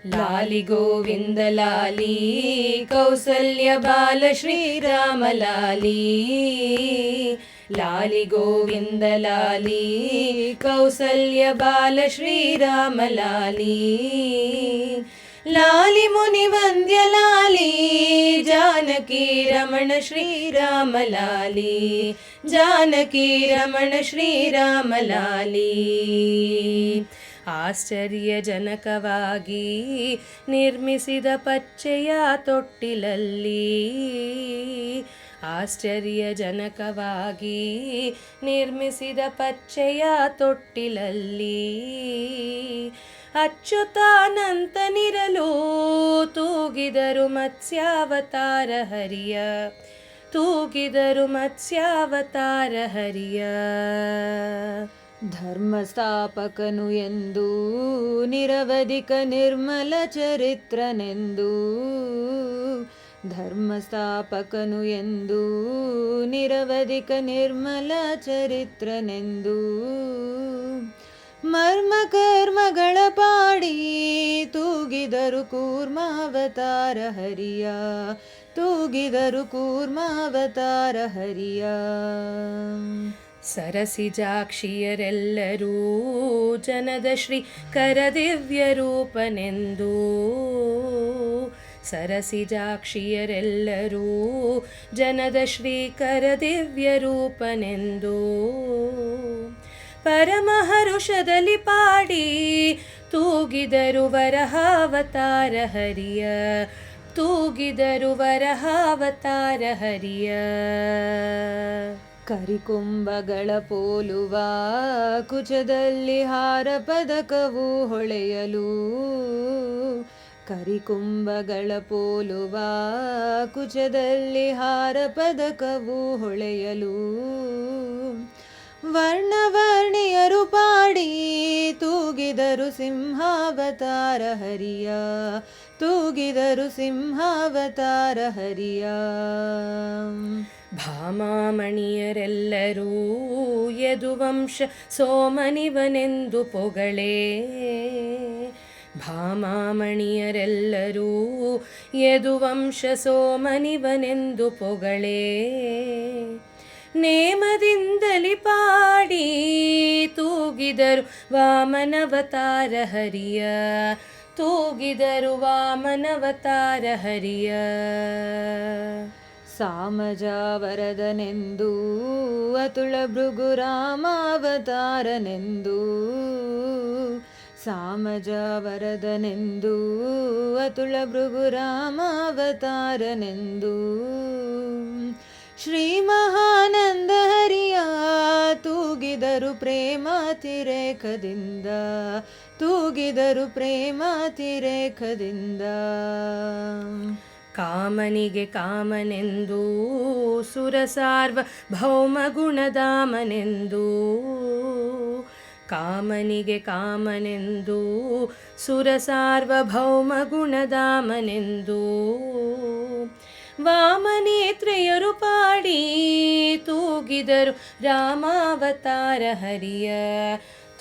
लाली गोविंद लाली कौसल्य बाल श्रीराम लाली लाली गोविंद लाली कौसल्य बाल श्रीराम लाली लाली मुनि वंद्य लाली जानकी रमण श्रीराम लाली जानकी रमण श्रीराम लाली ಆಶ್ಚರ್ಯಜನಕವಾಗಿ ನಿರ್ಮಿಸಿದ ಪಚ್ಚೆಯ ತೊಟ್ಟಿಲಲ್ಲಿ ಆಶ್ಚರ್ಯಜನಕವಾಗಿ ನಿರ್ಮಿಸಿದ ಪಚ್ಚೆಯ ತೊಟ್ಟಿಲಲ್ಲಿ ಅಚ್ಯುತಾನಂತನಿರಲು ತೂಗಿದರು ಮತ್ಸ್ಯಾವತಾರ ಹರಿಯ ತೂಗಿದರು ಮತ್ಸ್ಯಾವತಾರ ಹರಿಯ ಧರ್ಮಸ್ಥಾಪಕನು ಎಂದು ನಿರವಧಿಕ ನಿರ್ಮಲ ಚರಿತ್ರನೆಂದು ಧರ್ಮಸ್ಥಾಪಕನು ಎಂದು ನಿರವಧಿಕ ನಿರ್ಮಲ ಚರಿತ್ರನೆಂದು ಮರ್ಮ ಕರ್ಮಗಳ ಪಾಡಿ ತೂಗಿದರು ಕೂರ್ಮಾವತಾರ ಹರಿಯ ತೂಗಿದರು ಕೂರ್ಮಾವತಾರ ಹರಿಯ ಸರಸಿಜಾಕ್ಷಿಯರೆಲ್ಲರೂ ಜನದ ಶ್ರೀ ಕರದಿವ್ಯ ರೂಪನೆಂದು ಸರಸಿಜಾಕ್ಷಿಯರೆಲ್ಲರೂ ಜನದ ಶ್ರೀ ಕರದಿವ್ಯ ರೂಪನೆಂದು ಪರಮಹರುಷದಲ್ಲಿ ಪಾಡಿ ತೂಗಿದರು ವರಹಾವತಾರ ಹರಿಯ ತೂಗಿದರು ವರಹಾವತಾರ ಹರಿಯ ಕರಿಕುಂಭಗಳ ಪೋಲುವ ಕುಚದಲ್ಲಿ ಹಾರ ಪದಕವು ಹೊಳೆಯಲು ಕರಿಕುಂಭಗಳ ಪೋಲುವ ಕುಚದಲ್ಲಿ ಹಾರ ಪದಕವು ಹೊಳೆಯಲು ವರ್ಣವರ್ಣಿಯರು ಪಾಡಿ ತೂಗಿದರು ಸಿಂಹಾವತಾರ ಹರಿಯ ತೂಗಿದರು ಸಿಂಹಾವತಾರ ಹರಿಯ ಭಾಮಾಮಣಿಯರೆಲ್ಲರೂ ಯದುವಂಶ ಸೋಮನಿವನೆಂದು ಪೊಗಳೇ ಭಾಮಾಮಣಿಯರೆಲ್ಲರೂ ಯದುವಂಶ ಸೋಮನಿವನೆಂದು ಪೊಗಳೇ ನೇಮದಿಂದಲಿ ಪಾಡಿ ತೂಗಿದರು ವಾಮನವತಾರ ಹರಿಯ ತೂಗಿದರು ವಾಮನವತಾರ ಹರಿಯ ಸಾಮಜಾವರದನೆಂದು ಅತುಳ ಭೃಗುರಾಮಾವತಾರನೆಂದು ಸಾಮಜಾವರದನೆಂದು ಅತುಳ ಭೃಗುರಾಮಾವತಾರನೆಂದು ಶ್ರೀ ಮಹಾನಂದ ಹರಿಯ ತೂಗಿದರು ಪ್ರೇಮಾತಿರೇಕದಿಂದ ತೂಗಿದರು ಪ್ರೇಮಾತಿರೇಕದಿಂದ ಕಾಮನಿಗೆ ಕಾಮನೆಂದು ಸುರಸಾರ್ವ ಭೌಮಗುಣಧಾಮನೆಂದು ಕಾಮನಿಗೆ ಕಾಮನೆಂದು ಸುರಸಾರ್ವಭೌಮಗುಣಧಾಮನೆಂದು ವಾಮನೇತ್ರೆಯರು ಪಾಡಿ ತೂಗಿದರು ರಾಮಾವತಾರ ಹರಿಯ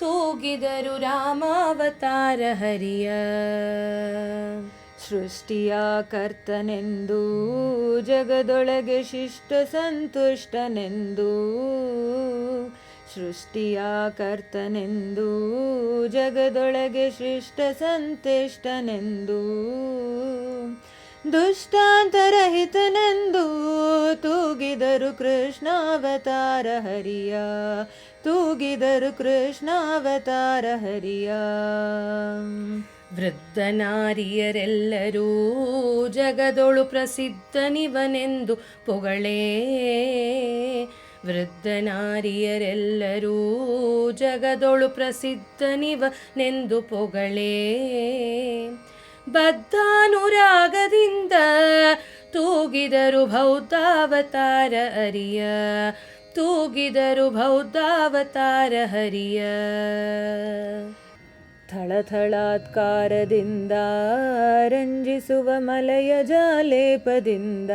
ತೂಗಿದರು ರಾಮಾವತಾರ ಹರಿಯ ಸೃಷ್ಟಿಯ ಕರ್ತನೆಂದು ಜಗದೊಳಗೆ ಶಿಷ್ಟ ಸಂತುಷ್ಟನೆಂದು ಸೃಷ್ಟಿಯ ಕರ್ತನೆಂದು ಜಗದೊಳಗೆ ಶಿಷ್ಟ ಸಂತುಷ್ಟನೆಂದು ದುಷ್ಟಾಂತರಹಿತನೆಂದು ತೂಗಿದರು ಕೃಷ್ಣಾವತಾರ ಹರಿಯ ತೂಗಿದರು ಕೃಷ್ಣಾವತಾರ ಹರಿಯ ವೃದ್ಧ ನಾರಿಯರೆಲ್ಲರೂ ಜಗದೊಳು ಪ್ರಸಿದ್ಧನಿವನೆಂದು ಪೊಗಳೇ ವೃದ್ಧ ನಾರಿಯರೆಲ್ಲರೂ ಜಗದೊಳು ಪ್ರಸಿದ್ಧನಿವನೆಂದು ಪೊಗಳೇ ಬದ್ಧಾನುರಾಗದಿಂದ ತೂಗಿದರು ಬೌದ್ಧಾವತಾರ ಹರಿಯ ತೂಗಿದರು ಬೌದ್ಧಾವತಾರ ಹರಿಯ ಥಳಥಳಾತ್ಕಾರದಿಂದ ರಂಜಿಸುವ ಮಲಯ ಜಾಲೇಪದಿಂದ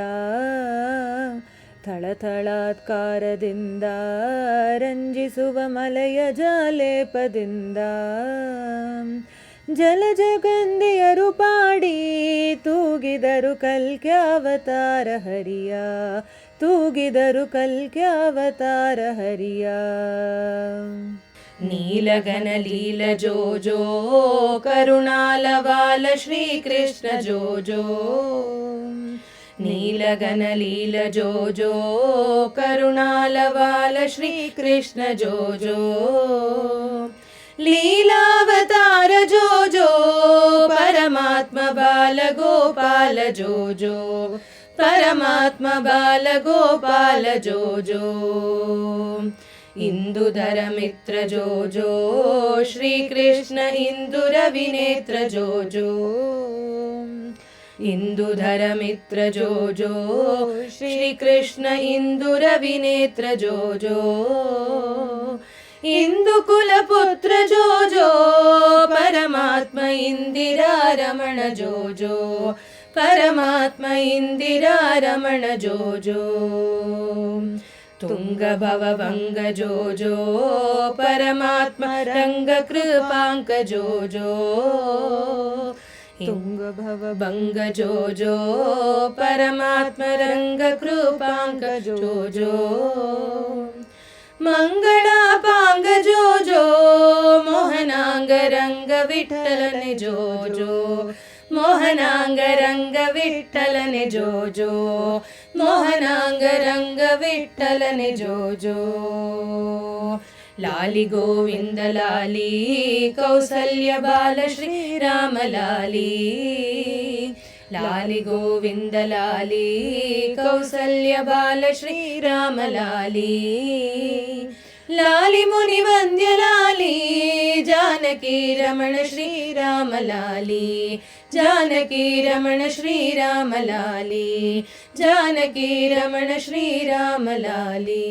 ಥಳಥಳಾತ್ಕಾರದಿಂದ ರಂಜಿಸುವ ಮಲಯ ಜಾಲೇಪದಿಂದ ಜಲಜಗಂಧಿಯರು ತೂಗಿದರು ಕಲ್ಕ್ಯಾವತಾರ ಹರಿಯ ತೂಗಿದರು ಕಲ್ಕ್ಯಾವತಾರ ಹರಿಯ ನೀಲಗನ ಲೀಲ ಜೋ ಜೋ ಕರುಣಾಲವಾಲ ಶ್ರೀ ಕೃಷ್ಣ ಜೋ ಜೋ ನೀಲಗನ ಲೀಲ ಜೋ ಜೋ ಕರುಣಾಲವಾಲ ಶ್ರೀ ಕೃಷ್ಣ ಜೋ ಜೋ ಲೀಲಾವತಾರ ಜೋ ಜೋ ಪರಮಾತ್ಮ ಬಾಲ ಗೋಪಾಲ ಜೋ ಜೋ ಪರಮಾತ್ಮ ಬಾಲ ಗೋಪಾಲ ಜೋ ಜೋ ಇಂದುಧರ ಮಿತ್ರ ಜೋ ಜೋ ಶ್ರೀ ಕೃಷ್ಣ ಇಂದುರ ವಿನೇತ್ರ ಜೋ ಜೋ ಇಂದುಧರ ಮಿತ್ರ ಜೋ ಜೋ ಶ್ರೀ ಕೃಷ್ಣ ಇಂದುರ ವಿನೇತ್ರ ಜೋ ಜೋ ಇಂದು ಕುಲಪುತ್ರ ಜೋ ಜೋ ಪರಮಾತ್ಮ ಇಂದಿರಾ ರಮಣ ಜೋ ಜೋ ಪರಮಾತ್ಮ ಇಂದಿರಾ ರಮಣ ಜೋ ಜೋ ತುಂಗ ಭವಭಂಗ ಜೋ ಜೋ ಪರಮಾತ್ಮ ರಂಗ ಕೃಪಾಂಕ ಜೋ ಜೋ ತುಂಗ ಭವಭಂಗ ಜೋ ಜೋ ಪರಮಾತ್ಮ ರಂಗ ಕೃಪಾಂಕ ಜೋ ಜೋ ಮಂಗಳಾಪಾಂಗ ಜೋ ಜೋ ಮೋಹನಾಂಗ ರಂಗ ವಿಠಲನೆ ಜೋ ಜೋ ಮೋಹನಾಂಗ ರಂಗ ವಿಠಲನೆ ಜೋ ಜೋ ಮೋಹನಾಂಗ ರಂಗ ವಿಠಲನೆ ಜೋ ಜೋ ಲಾಲಿ ಗೋವಿಂದ ಲಾಲಿ ಕೌಸಲ್ಯ ಬಾಲ ಶ್ರೀರಾಮ ಲಾಲಿ ಲಾಲಿ ಗೋವಿಂದ ಲಾಲಿ ಕೌಸಲ್ಯ ಬಾಲ ಶ್ರೀರಾಮ ಲಾಲಿ ಲಾಲಿ ಮುನಿ ವಂದ್ಯ ಲಾಲಿ ಜಾನಕಿ ರಮಣ ಶ್ರೀರಾಮ ಲಾಲಿ ಜಾನಕಿ ರಮಣ ಶ್ರೀರಾಮ ಲಾಲಿ ಜಾನಕಿ ರಮಣ ಶ್ರೀರಾಮ ಲಾಲಿ